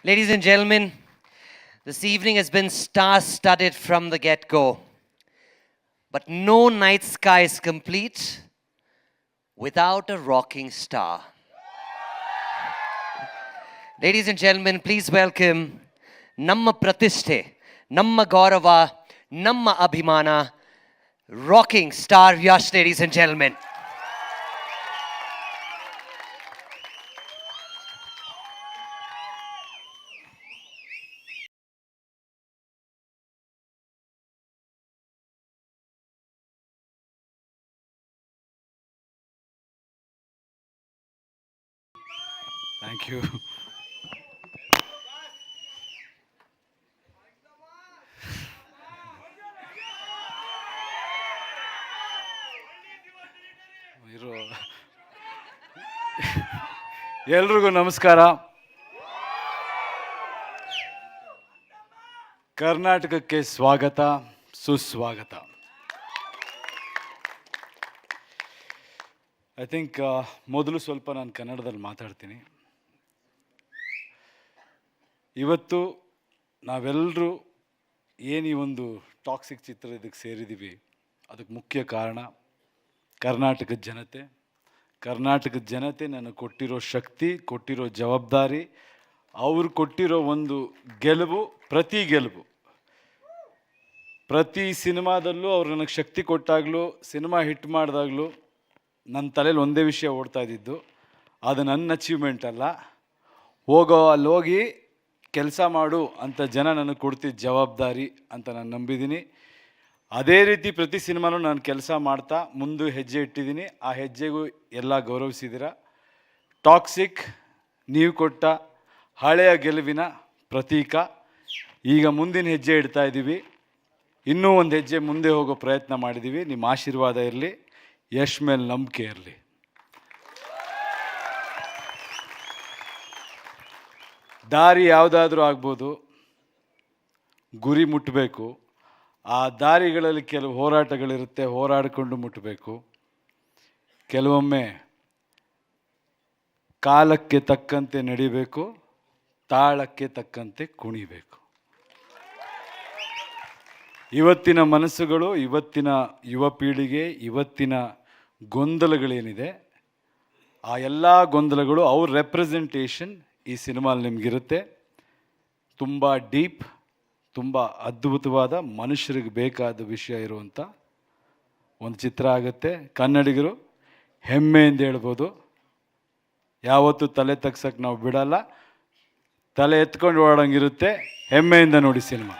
Ladies and gentlemen, this evening has been star-studded from the get-go. But no night sky is complete without a rocking star. Ladies and gentlemen, please welcome Namma Pratishte, Namma Gaurava, Namma Abhimana, rocking star Yash, ladies and gentlemen. Thank you. ಇರೋ ಎಲ್ರಿಗೂ ನಮಸ್ಕಾರ. ಕರ್ನಾಟಕಕ್ಕೆ ಸ್ವಾಗತ, ಸುಸ್ವಾಗತ. I think ಮೊದಲು ಸ್ವಲ್ಪ ನಾನು ಕನ್ನಡದಲ್ಲಿ ಮಾತಾಡ್ತೀನಿ. ಇವತ್ತು ನಾವೆಲ್ಲರೂ ಏನು ಈ ಒಂದು ಟಾಕ್ಸಿಕ್ ಚಿತ್ರ ಇದಕ್ಕೆ ಸೇರಿದ್ದೀವಿ, ಅದಕ್ಕೆ ಮುಖ್ಯ ಕಾರಣ ಕರ್ನಾಟಕದ ಜನತೆ. ಕರ್ನಾಟಕದ ಜನತೆ ನನಗೆ ಕೊಟ್ಟಿರೋ ಶಕ್ತಿ, ಕೊಟ್ಟಿರೋ ಜವಾಬ್ದಾರಿ, ಅವ್ರು ಕೊಟ್ಟಿರೋ ಒಂದು ಗೆಲುವು, ಪ್ರತಿ ಸಿನಿಮಾದಲ್ಲೂ ಅವ್ರು ನನಗೆ ಶಕ್ತಿ ಕೊಟ್ಟಾಗಲೂ, ಸಿನಿಮಾ ಹಿಟ್ ಮಾಡಿದಾಗಲೂ ನನ್ನ ತಲೆಯಲ್ಲಿ ಒಂದೇ ವಿಷಯ ಓಡ್ತಾ ಇದ್ದಿದ್ದು, ಅದು ನನ್ನ ಅಚೀವ್ಮೆಂಟ್ ಅಲ್ಲ, ಅಲ್ಲಿ ಹೋಗಿ ಕೆಲಸ ಮಾಡು ಅಂತ ಜನ ನನಗೆ ಕೊಡ್ತಿದ್ದ ಜವಾಬ್ದಾರಿ ಅಂತ ನಾನು ನಂಬಿದ್ದೀನಿ. ಅದೇ ರೀತಿ ಪ್ರತಿ ಸಿನಿಮಾನೂ ನಾನು ಕೆಲಸ ಮಾಡ್ತಾ ಮುಂದೆ ಹೆಜ್ಜೆ ಇಟ್ಟಿದ್ದೀನಿ. ಆ ಹೆಜ್ಜೆಗೂ ಎಲ್ಲ ಗೌರವಿಸಿದ್ದೀರ. ಟಾಕ್ಸಿಕ್ ನೀವು ಕೊಟ್ಟ ಹಳೆಯ ಗೆಲುವಿನ ಪ್ರತೀಕ. ಈಗ ಮುಂದಿನ ಹೆಜ್ಜೆ ಇಡ್ತಾ ಇದ್ದೀವಿ. ಇನ್ನೂ ಒಂದು ಹೆಜ್ಜೆ ಮುಂದೆ ಹೋಗೋ ಪ್ರಯತ್ನ ಮಾಡಿದ್ದೀವಿ. ನಿಮ್ಮ ಆಶೀರ್ವಾದ ಇರಲಿ, ಯಶ್ ಮೇಲೆ ನಂಬಿಕೆ ಇರಲಿ. ದಾರಿ ಯಾವುದಾದ್ರೂ ಆಗ್ಬೋದು, ಗುರಿ ಮುಟ್ಟಬೇಕು. ಆ ದಾರಿಗಳಲ್ಲಿ ಕೆಲವು ಹೋರಾಟಗಳಿರುತ್ತೆ, ಹೋರಾಡಿಕೊಂಡು ಮುಟ್ಟಬೇಕು. ಕೆಲವೊಮ್ಮೆ ಕಾಲಕ್ಕೆ ತಕ್ಕಂತೆ ನಡಿಬೇಕು, ತಾಳಕ್ಕೆ ತಕ್ಕಂತೆ ಕುಣಿಬೇಕು. ಇವತ್ತಿನ ಮನಸ್ಸುಗಳು, ಇವತ್ತಿನ ಯುವ ಪೀಳಿಗೆ, ಇವತ್ತಿನ ಗೊಂದಲಗಳೇನಿದೆ, ಆ ಎಲ್ಲ ಗೊಂದಲಗಳು ಅವ್ರ ರೆಪ್ರೆಸೆಂಟೇಷನ್ ಈ ಸಿನಿಮಾಲ್ಲಿ ನಿಮಗಿರುತ್ತೆ. ತುಂಬ ಡೀಪ್, ತುಂಬ ಅದ್ಭುತವಾದ, ಮನುಷ್ಯರಿಗೆ ಬೇಕಾದ ವಿಷಯ ಇರುವಂಥ ಒಂದು ಚಿತ್ರ ಆಗುತ್ತೆ. ಕನ್ನಡಿಗರು ಹೆಮ್ಮೆಯಿಂದ ಹೇಳ್ಬೋದು, ಯಾವತ್ತೂ ತಲೆ ತಗ್ಸಕ್ಕೆ ನಾವು ಬಿಡಲ್ಲ. ತಲೆ ಎತ್ಕೊಂಡು ಓಡೋಂಗಿರುತ್ತೆ. ಹೆಮ್ಮೆಯಿಂದ ನೋಡಿ ಸಿನಿಮಾ.